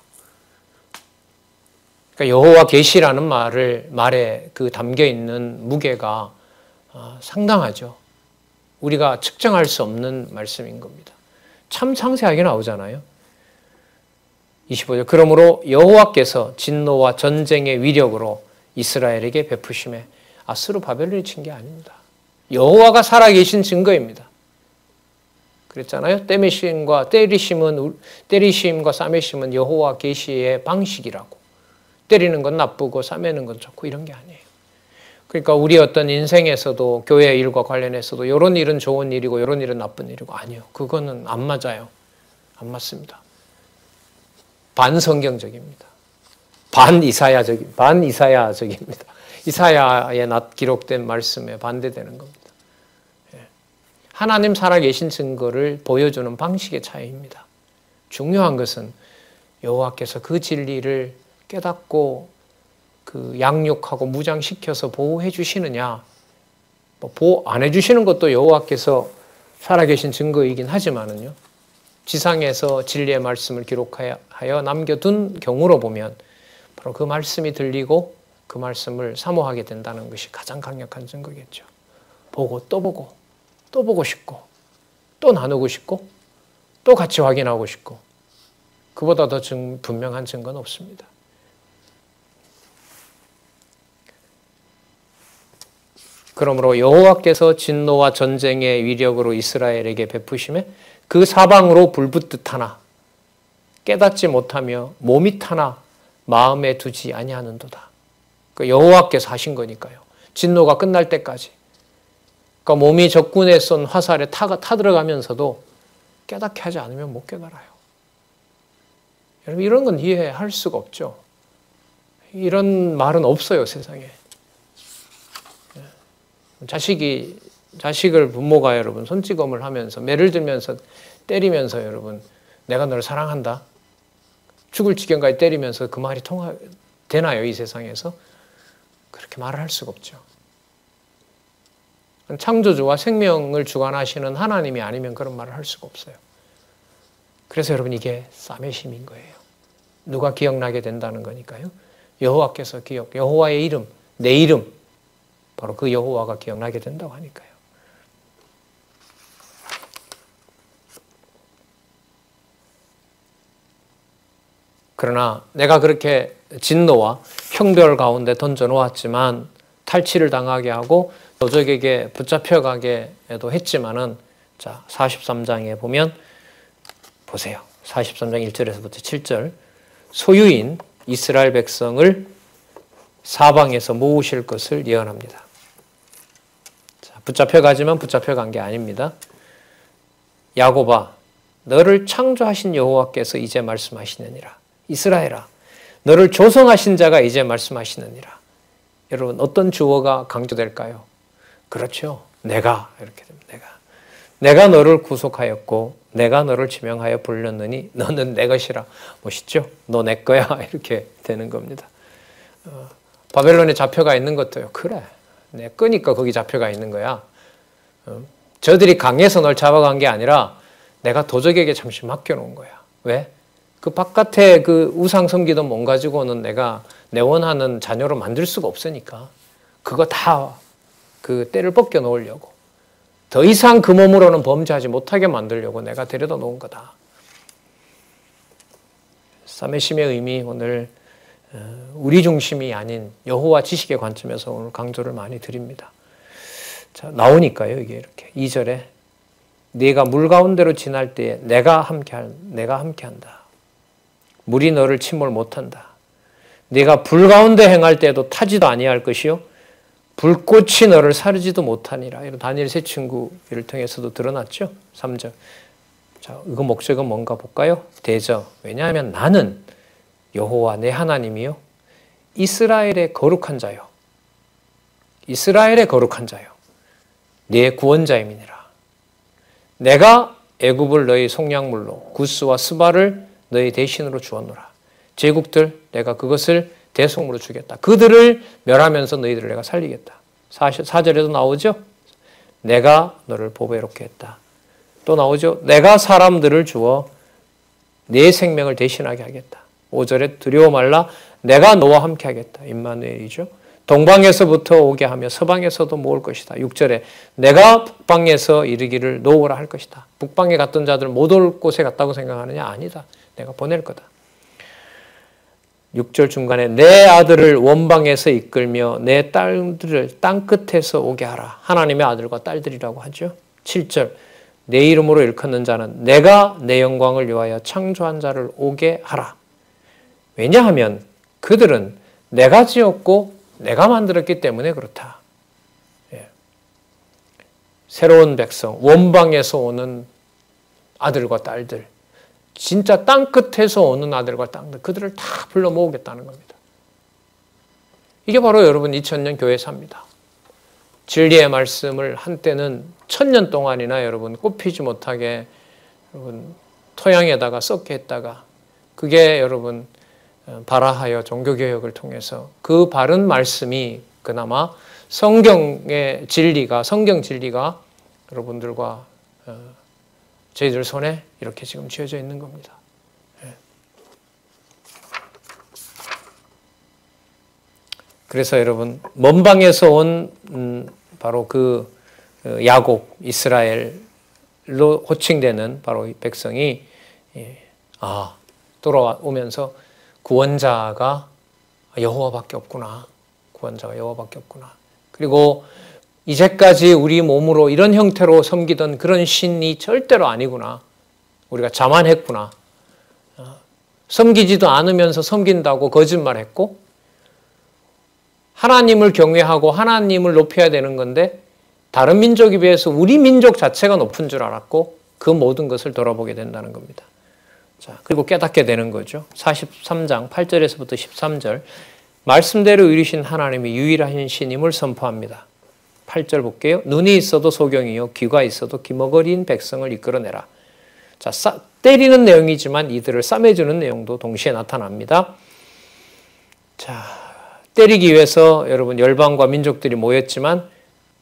그러니까 여호와 계시라는 말에 그 담겨 있는 무게가 상당하죠. 우리가 측정할 수 없는 말씀인 겁니다. 참 상세하게 나오잖아요. 25절. 그러므로 여호와께서 진노와 전쟁의 위력으로 이스라엘에게 베푸심에 아수르 바벨론이 친 게 아닙니다. 여호와가 살아계신 증거입니다. 그랬잖아요. 때리심과 싸매심은 여호와 계시의 방식이라고. 때리는 건 나쁘고 싸매는 건 좋고 이런 게 아니에요. 그러니까 우리 어떤 인생에서도 교회 일과 관련해서도 이런 일은 좋은 일이고 이런 일은 나쁜 일이고 아니요. 그거는 안 맞아요. 안 맞습니다. 반성경적입니다. 반이사야적입니다. 이사야에 기록된 말씀에 반대되는 겁니다. 하나님 살아계신 증거를 보여주는 방식의 차이입니다. 중요한 것은 여호와께서 그 진리를 깨닫고 그 양육하고 무장시켜서 보호해 주시느냐, 보호 안 해주시는 것도 여호와께서 살아계신 증거이긴 하지만은요, 지상에서 진리의 말씀을 기록하여 남겨둔 경우로 보면 바로 그 말씀이 들리고 그 말씀을 사모하게 된다는 것이 가장 강력한 증거겠죠. 보고 또 보고 또 보고 싶고 또 나누고 싶고 또 같이 확인하고 싶고 그보다 더 분명한 증거는 없습니다. 그러므로 여호와께서 진노와 전쟁의 위력으로 이스라엘에게 베푸심에 그 사방으로 불붙듯 하나 깨닫지 못하며 몸이 타나 마음에 두지 아니하는도다. 그러니까 여호와께서 하신 거니까요. 진노가 끝날 때까지. 그러니까 몸이 적군에 쏜 화살에 타들어가면서도 깨닫게 하지 않으면 못 깨달아요. 여러분 이런 건 이해할 수가 없죠. 이런 말은 없어요, 세상에. 자식이 자식을 부모가 여러분 손찌검을 하면서 매를 들면서 때리면서 여러분 내가 너를 사랑한다. 죽을 지경까지 때리면서 그 말이 되나요? 이 세상에서? 그렇게 말을 할 수가 없죠. 창조주와 생명을 주관하시는 하나님이 아니면 그런 말을 할 수가 없어요. 그래서 여러분 이게 싸매심인 거예요. 누가 기억나게 된다는 거니까요. 여호와께서 여호와의 이름, 내 이름, 바로 그 여호와가 기억나게 된다고 하니까요. 그러나 내가 그렇게 진노와 형벌 가운데 던져놓았지만 탈취를 당하게 하고 도적에게 붙잡혀가게도 했지만은 자 43장에 보면 보세요. 43장 1절에서부터 7절 소유인 이스라엘 백성을 사방에서 모으실 것을 예언합니다. 자, 붙잡혀가지만 붙잡혀간 게 아닙니다. 야곱아 너를 창조하신 여호와께서 이제 말씀하시느니라. 이스라엘아 너를 조성하신 자가 이제 말씀하시느니라. 여러분 어떤 주어가 강조될까요? 그렇죠. 내가 이렇게 됩니다. 내가 너를 구속하였고 내가 너를 지명하여 불렀느니 너는 내 것이라. 멋있죠? 너 내 거야. 이렇게 되는 겁니다. 바벨론에 잡혀가 있는 것도요. 그래. 내 거니까 거기 잡혀가 있는 거야. 저들이 강해서 널 잡아간 게 아니라 내가 도적에게 잠시 맡겨놓은 거야. 왜? 그 바깥에 그 우상 섬기던 몸 가지고는 내가 내 원하는 자녀로 만들 수가 없으니까 그거 다 그 때를 벗겨 놓으려고 더 이상 그 몸으로는 범죄하지 못하게 만들려고 내가 데려다 놓은 거다. 싸매심의 의미 오늘 우리 중심이 아닌 여호와 지식의 관점에서 오늘 강조를 많이 드립니다. 자, 나오니까요. 이게 이렇게 2절에 네가 물 가운데로 지날 때에 내가 함께한다. 물이 너를 침몰 못한다. 네가 불 가운데 행할 때에도 타지도 아니할 것이요 불꽃이 너를 사르지도 못하니라. 이런 다니엘 세 친구를 통해서도 드러났죠. 3절. 자, 이거 목적은 뭔가 볼까요? 대저. 왜냐하면 나는 여호와 내 하나님이요 이스라엘의 거룩한 자요. 이스라엘의 거룩한 자요. 네 구원자임이니라. 내가 애굽을 너희 속량물로 구스와 스바를 너희 대신으로 주었노라. 제국들 내가 그것을 대속으로 주겠다. 그들을 멸하면서 너희들을 내가 살리겠다. 4절에도 나오죠. 내가 너를 보배롭게 했다. 또 나오죠. 내가 사람들을 주어 내 생명을 대신하게 하겠다. 5절에 두려워 말라. 내가 너와 함께 하겠다. 임마누엘이죠. 동방에서부터 오게 하며 서방에서도 모을 것이다. 6절에 내가 북방에서 이르기를 놓으라 할 것이다. 북방에 갔던 자들 못 올 곳에 갔다고 생각하느냐? 아니다. 내가 보낼 거다. 6절 중간에 내 아들을 원방에서 이끌며 내 딸들을 땅끝에서 오게 하라. 하나님의 아들과 딸들이라고 하죠. 7절 내 이름으로 일컫는 자는 내가 내 영광을 위하여 창조한 자를 오게 하라. 왜냐하면 그들은 내가 지었고 내가 만들었기 때문에 그렇다. 예. 새로운 백성, 원방에서 오는 아들과 딸들, 진짜 땅끝에서 오는 아들과 딸들, 그들을 다 불러 모으겠다는 겁니다. 이게 바로 여러분 2000년 교회사입니다. 진리의 말씀을 한때는 1000년 동안이나 여러분 꽃피지 못하게 여러분 토양에다가 썩게 했다가 그게 여러분 발화하여 종교개혁을 통해서 그 바른 말씀이 그나마 성경의 진리가, 성경 진리가 여러분들과 저희들 손에 이렇게 지금 쥐어져 있는 겁니다. 그래서 여러분 먼방에서 온 바로 그 야곱, 이스라엘로 호칭되는 바로 이 백성이 돌아오면서 구원자가 여호와밖에 없구나. 구원자가 여호와밖에 없구나. 그리고 이제까지 우리 몸으로 이런 형태로 섬기던 그런 신이 절대로 아니구나. 우리가 자만했구나. 섬기지도 않으면서 섬긴다고 거짓말했고 하나님을 경외하고 하나님을 높여야 되는 건데 다른 민족에 비해서 우리 민족 자체가 높은 줄 알았고 그 모든 것을 돌아보게 된다는 겁니다. 자, 그리고 깨닫게 되는 거죠. 43장 8절에서부터 13절 말씀대로 이루신 하나님이 유일하신 신임을 선포합니다. 8절 볼게요. 눈이 있어도 소경이요 귀가 있어도 기머거린 백성을 이끌어내라. 자, 때리는 내용이지만 이들을 싸매주는 내용도 동시에 나타납니다. 자, 때리기 위해서 여러분 열방과 민족들이 모였지만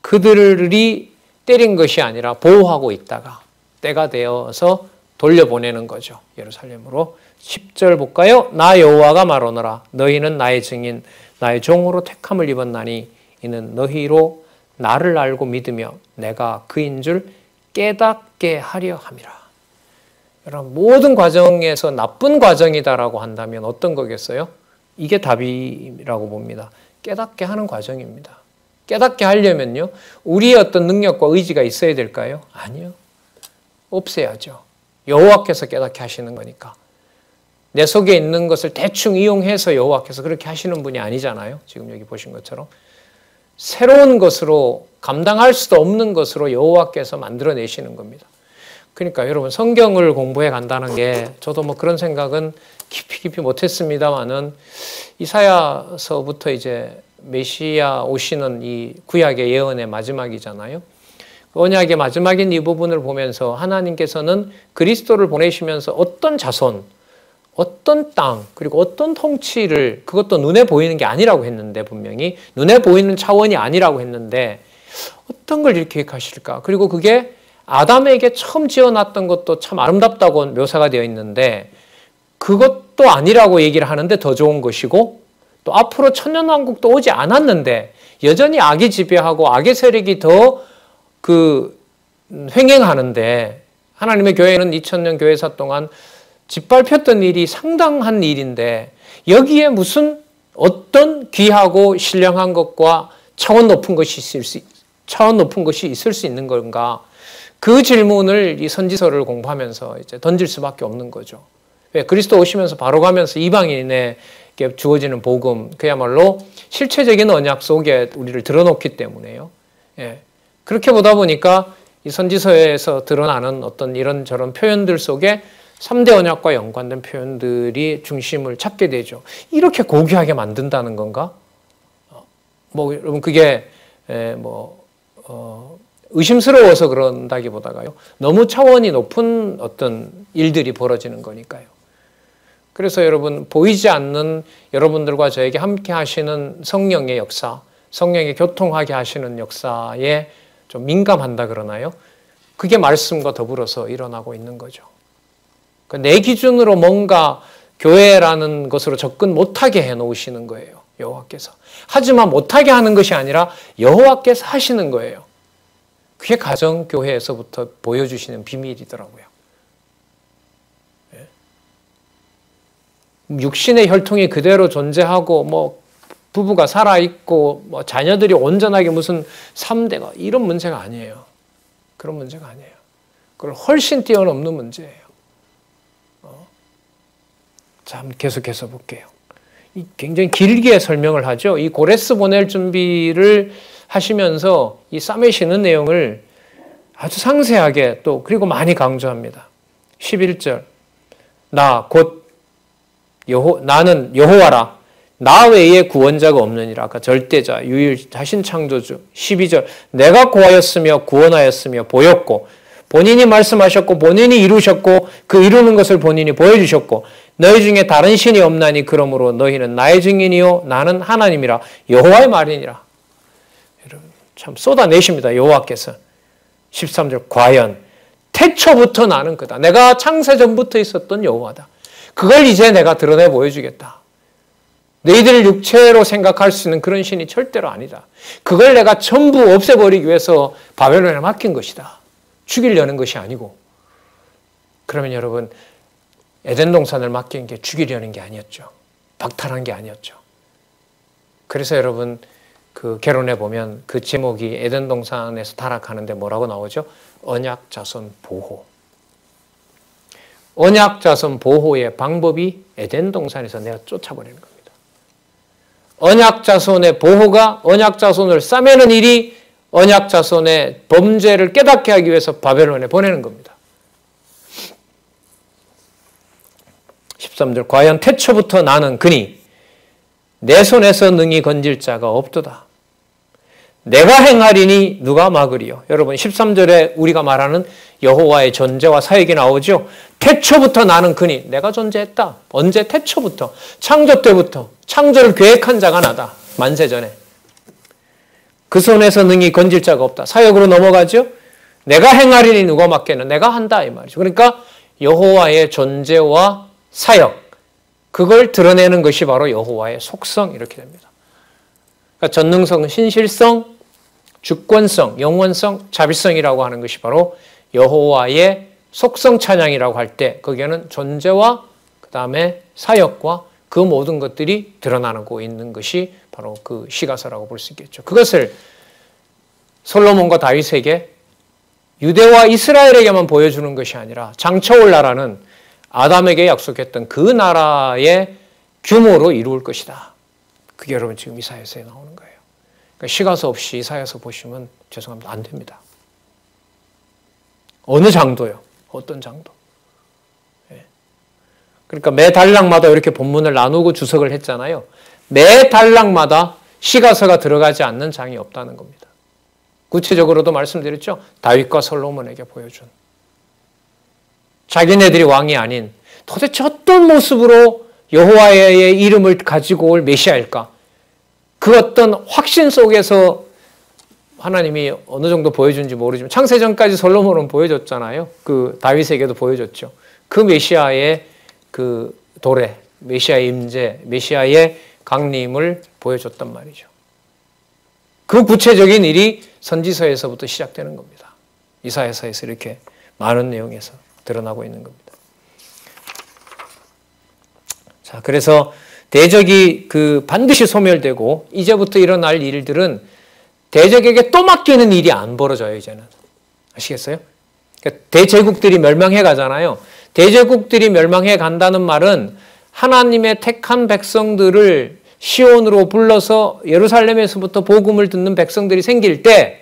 그들이 때린 것이 아니라 보호하고 있다가 때가 되어서 돌려보내는 거죠. 예루살렘으로. 10절 볼까요? 나 여호와가 말하노라. 너희는 나의 증인, 나의 종으로 택함을 입었나니 이는 너희로 나를 알고 믿으며 내가 그인 줄 깨닫게 하려 함이라. 여러분, 모든 과정에서 나쁜 과정이다라고 한다면 어떤 거겠어요? 이게 답이라고 봅니다. 깨닫게 하는 과정입니다. 깨닫게 하려면요, 우리의 어떤 능력과 의지가 있어야 될까요? 아니요. 없애야죠. 여호와께서 깨닫게 하시는 거니까. 내 속에 있는 것을 대충 이용해서 여호와께서 그렇게 하시는 분이 아니잖아요. 지금 여기 보신 것처럼. 새로운 것으로, 감당할 수도 없는 것으로 여호와께서 만들어내시는 겁니다. 그러니까 여러분, 성경을 공부해 간다는 게 저도 뭐 그런 생각은 깊이 못했습니다만은 이사야서부터 이제 메시아 오시는 이 구약의 예언의 마지막이잖아요. 언약의 마지막인 이 부분을 보면서 하나님께서는 그리스도를 보내시면서 어떤 자손, 어떤 땅, 그리고 어떤 통치를, 그것도 눈에 보이는 게 아니라고 했는데, 분명히 눈에 보이는 차원이 아니라고 했는데 어떤 걸 이렇게 계획하실까? 그리고 그게 아담에게 처음 지어놨던 것도 참 아름답다고 묘사가 되어 있는데 그것도 아니라고 얘기를 하는데 더 좋은 것이고, 또 앞으로 천년왕국도 오지 않았는데 여전히 악이 지배하고 악의 세력이 더 횡행하는데, 하나님의 교회는 2000년 교회사 동안 짓밟혔던 일이 상당한 일인데 여기에 무슨 어떤 귀하고 신령한 것과 차원 높은 것이 있을 수 있는 건가? 그 질문을 이 선지서를 공부하면서 이제 던질 수밖에 없는 거죠. 왜? 그리스도 오시면서 바로 가면서 이방인에게 주어지는 복음, 그야말로 실체적인 언약 속에 우리를 들어놓기 때문에요. 예. 그렇게 보다 보니까 이 선지서에서 드러나는 어떤 이런저런 표현들 속에 3대 언약과 연관된 표현들이 중심을 찾게 되죠. 이렇게 고귀하게 만든다는 건가? 여러분, 그게 의심스러워서 그런다기보다가요, 너무 차원이 높은 어떤 일들이 벌어지는 거니까요. 그래서 여러분, 보이지 않는 여러분들과 저에게 함께 하시는 성령의 역사, 성령의 교통하게 하시는 역사에 좀 민감한다 그러나요? 그게 말씀과 더불어서 일어나고 있는 거죠. 내 기준으로 뭔가 교회라는 것으로 접근 못하게 해놓으시는 거예요, 여호와께서. 하지만 못하게 하는 것이 아니라 여호와께서 하시는 거예요. 그게 가정교회에서부터 보여주시는 비밀이더라고요. 육신의 혈통이 그대로 존재하고 부부가 살아있고 자녀들이 온전하게 무슨 3대가 이런 문제가 아니에요. 그런 문제가 아니에요. 그걸 훨씬 뛰어넘는 문제예요. 자, 계속해서 볼게요. 굉장히 길게 설명을 하죠. 이 고레스 보낼 준비를 하시면서 이 싸매시는 내용을 아주 상세하게 또 그리고 많이 강조합니다. 11절 나는 여호와라. 나 외에 구원자가 없느니라. 아까 절대자, 유일하신 창조주. 12절 내가 고하였으며 구원하였으며 보였고 본인이 말씀하셨고 본인이 이루셨고 그 이루는 것을 본인이 보여주셨고 너희 중에 다른 신이 없나니 그러므로 너희는 나의 증인이요 나는 하나님이라. 여호와의 말이니라. 여러분, 참 쏟아내십니다, 여호와께서. 13절 과연 태초부터 나는 그다. 내가 창세전부터 있었던 여호와다. 그걸 이제 내가 드러내 보여주겠다. 너희들을 육체로 생각할 수 있는 그런 신이 절대로 아니다. 그걸 내가 전부 없애버리기 위해서 바벨론에 맡긴 것이다. 죽이려는 것이 아니고. 그러면 여러분, 에덴 동산을 맡긴 게 죽이려는 게 아니었죠. 박탈한 게 아니었죠. 그래서 여러분, 그 개론에 보면 그 제목이 에덴 동산에서 타락하는데 뭐라고 나오죠? 언약 자손 보호. 언약 자손 보호의 방법이 에덴 동산에서 내가 쫓아버리는 겁니다. 언약 자손의 보호가 언약 자손을 싸매는 일이 언약 자손의 범죄를 깨닫게 하기 위해서 바벨론에 보내는 겁니다. 13절 과연 태초부터 나는 그니 내 손에서 능히 건질 자가 없도다. 내가 행하리니 누가 막으리요. 여러분 13절에 우리가 말하는 여호와의 존재와 사역이 나오죠. 태초부터 나는 그니 내가 존재했다. 언제? 태초부터. 창조 때부터. 창조를 계획한 자가 나다. 만세전에. 그 손에서 능히 건질 자가 없다. 사역으로 넘어가죠. 내가 행하리니 누가 맡겠노. 내가 한다 이 말이죠. 그러니까 여호와의 존재와 사역, 그걸 드러내는 것이 바로 여호와의 속성 이렇게 됩니다. 그러니까 전능성, 신실성, 주권성, 영원성, 자비성이라고 하는 것이 바로 여호와의 속성 찬양이라고 할 때 거기에는 존재와 그 다음에 사역과 그 모든 것들이 드러나고 있는 것이 바로 그 시가서라고 볼 수 있겠죠. 그것을 솔로몬과 다윗에게 유대와 이스라엘에게만 보여주는 것이 아니라 장차올 나라는 아담에게 약속했던 그 나라의 규모로 이루을 것이다. 그게 여러분 지금 이사야서에 나오는 거예요. 그러니까 시가서 없이 이사야서 보시면 죄송합니다. 안 됩니다. 어느 장도요? 어떤 장도? 그러니까 매 단락마다 이렇게 본문을 나누고 주석을 했잖아요. 매 단락마다 시가서가 들어가지 않는 장이 없다는 겁니다. 구체적으로도 말씀드렸죠. 다윗과 솔로몬에게 보여준. 자기네들이 왕이 아닌 도대체 어떤 모습으로 여호와의 이름을 가지고 올 메시아일까? 그 어떤 확신 속에서 하나님이 어느 정도 보여준지 모르지만 창세전까지 솔로몬은 보여줬잖아요. 그 다윗에게도 보여줬죠. 그 메시아의 그 도래, 메시아의 임재, 메시아의 강림을 보여줬단 말이죠. 그 구체적인 일이 선지서에서부터 시작되는 겁니다. 이사야서에서 이렇게 많은 내용에서 드러나고 있는 겁니다. 자, 그래서 대적이 그 반드시 소멸되고 이제부터 일어날 일들은 대적에게 또 맡기는 일이 안 벌어져요, 이제는. 아시겠어요? 그러니까 대제국들이 멸망해 가잖아요. 대제국들이 멸망해 간다는 말은 하나님의 택한 백성들을 시온으로 불러서 예루살렘에서부터 복음을 듣는 백성들이 생길 때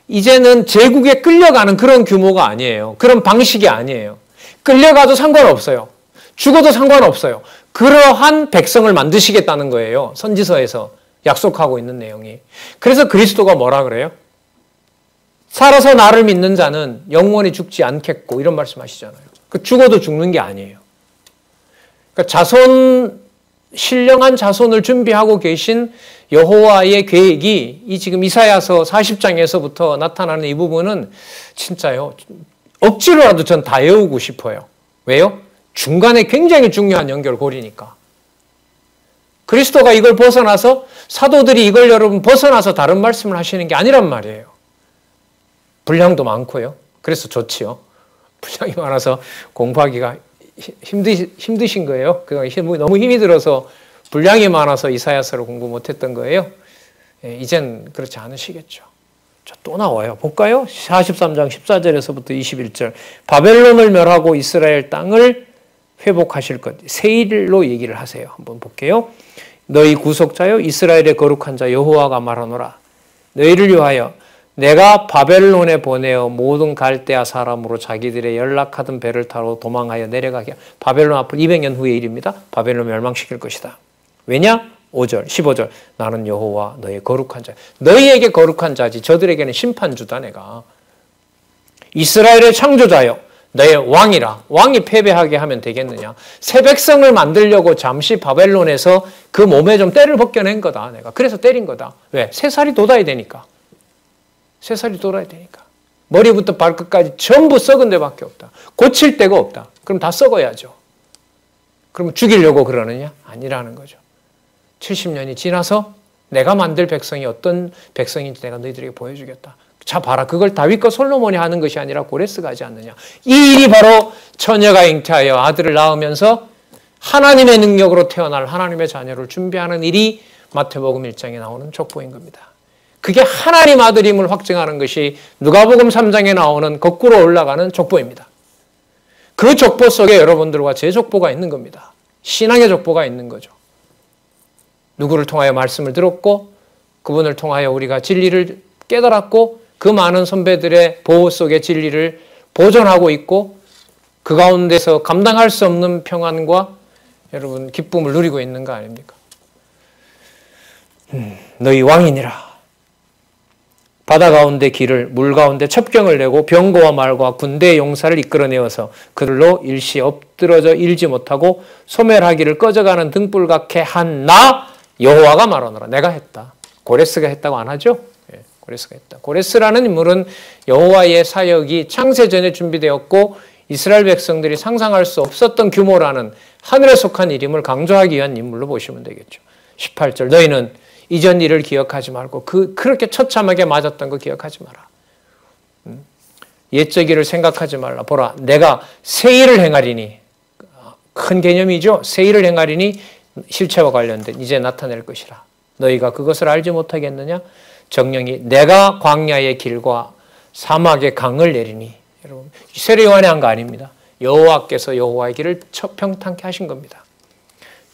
이제는 제국에 끌려가는 그런 규모가 아니에요. 그런 방식이 아니에요. 끌려가도 상관없어요. 죽어도 상관없어요. 그러한 백성을 만드시겠다는 거예요. 선지서에서 약속하고 있는 내용이. 그래서 그리스도가 뭐라 그래요? 살아서 나를 믿는 자는 영원히 죽지 않겠고 이런 말씀하시잖아요. 죽어도 죽는 게 아니에요. 그러니까 신령한 자손을 준비하고 계신 여호와의 계획이 이 지금 이사야서 40장에서부터 나타나는 이 부분은 진짜요. 억지로라도 전 다 외우고 싶어요. 왜요? 중간에 굉장히 중요한 연결고리니까. 그리스도가 이걸 벗어나서 사도들이 이걸 여러분 벗어나서 다른 말씀을 하시는 게 아니란 말이에요. 분량도 많고요. 그래서 좋지요. 분량이 많아서 공부하기가 힘드신 거예요. 너무 힘이 들어서 분량이 많아서 이사야서를 공부 못했던 거예요. 이젠 그렇지 않으시겠죠. 자, 또 나와요. 볼까요? 43장 14절에서부터 21절. 바벨론을 멸하고 이스라엘 땅을 회복하실 것. 세일로 얘기를 하세요. 한번 볼게요. 너희 구속자여 이스라엘의 거룩한 자 여호와가 말하노라. 너희를 위하여 내가 바벨론에 보내어 모든 갈대아 사람으로 자기들의 연락하던 배를 타러 도망하여 내려가게. 바벨론 앞은 200년 후의 일입니다. 바벨론 멸망시킬 것이다. 왜냐? 5절, 15절. 나는 여호와 너의 거룩한 자. 너희에게 거룩한 자지 저들에게는 심판주다 내가. 이스라엘의 창조자여 너의 왕이라. 왕이 패배하게 하면 되겠느냐. 새 백성을 만들려고 잠시 바벨론에서 그 몸에 좀 때를 벗겨낸 거다 내가. 그래서 때린 거다. 왜? 새살이 돋아야 되니까. 새살이 돋아야 되니까. 머리부터 발끝까지 전부 썩은 데밖에 없다. 고칠 데가 없다. 그럼 다 썩어야죠. 그럼 죽이려고 그러느냐? 아니라는 거죠. 70년이 지나서 내가 만들 백성이 어떤 백성인지 내가 너희들에게 보여주겠다. 자 봐라. 그걸 다윗과 솔로몬이 하는 것이 아니라 고레스가 하지 않느냐. 이 일이 바로 처녀가 잉태하여 아들을 낳으면서 하나님의 능력으로 태어날 하나님의 자녀를 준비하는 일이 마태복음 1장에 나오는 족보인 겁니다. 그게 하나님 아들임을 확증하는 것이 누가복음 3장에 나오는 거꾸로 올라가는 족보입니다. 그 족보 속에 여러분들과 제 족보가 있는 겁니다. 신앙의 족보가 있는 거죠. 누구를 통하여 말씀을 들었고 그분을 통하여 우리가 진리를 깨달았고 그 많은 선배들의 보호 속에 진리를 보존하고 있고 그 가운데서 감당할 수 없는 평안과 여러분 기쁨을 누리고 있는 거 아닙니까? 너희 왕이니라. 바다 가운데 길을, 물 가운데 첩경을 내고 병거와 말과 군대의 용사를 이끌어내어서 그들로 일시 엎드러져 일지 못하고 소멸하기를 꺼져가는 등불 같게 한 나 여호와가 말하노라. 내가 했다. 고레스가 했다고 안 하죠? 예, 고레스가 했다. 고레스라는 인물은 여호와의 사역이 창세전에 준비되었고 이스라엘 백성들이 상상할 수 없었던 규모라는 하늘에 속한 일임을 강조하기 위한 인물로 보시면 되겠죠. 18절 너희는 이전 일을 기억하지 말고 그렇게 처참하게 맞았던 거 기억하지 마라. 옛적 일을 생각하지 말라. 보라 내가 새 일을 행하리니 큰 개념이죠. 새 일을 행하리니 실체와 관련된 이제 나타낼 것이라. 너희가 그것을 알지 못하겠느냐? 정령이 내가 광야의 길과 사막의 강을 내리니. 여러분 세례요한이 한 거 아닙니다. 여호와께서 여호와의 길을 평탄케 하신 겁니다.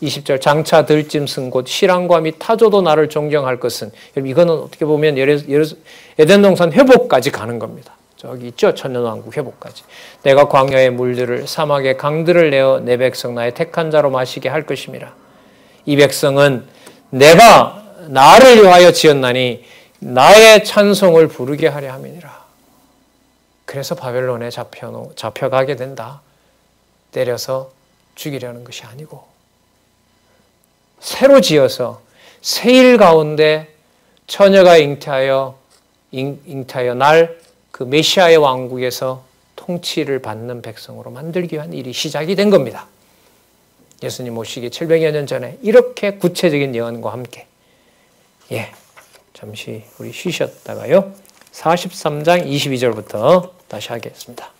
20절 장차 들짐승 곧 실랑과 및 타조도 나를 존경할 것은 이거는 어떻게 보면 에덴 동산 회복까지 가는 겁니다. 저기 있죠. 천년왕국 회복까지. 내가 광야의 물들을 사막의 강들을 내어 내 백성 나의 택한 자로 마시게 할 것임이라. 이 백성은 내가 나를 위하여 지었나니 나의 찬송을 부르게 하려 함이니라. 그래서 바벨론에 잡혀가게 된다. 때려서 죽이려는 것이 아니고 새로 지어서 새 일 가운데 처녀가 잉태하여 날 그 메시아의 왕국에서 통치를 받는 백성으로 만들기 위한 일이 시작이 된 겁니다. 예수님 오시기 700여 년 전에 이렇게 구체적인 예언과 함께 잠시 우리 쉬셨다가요. 43장 22절부터 다시 하겠습니다.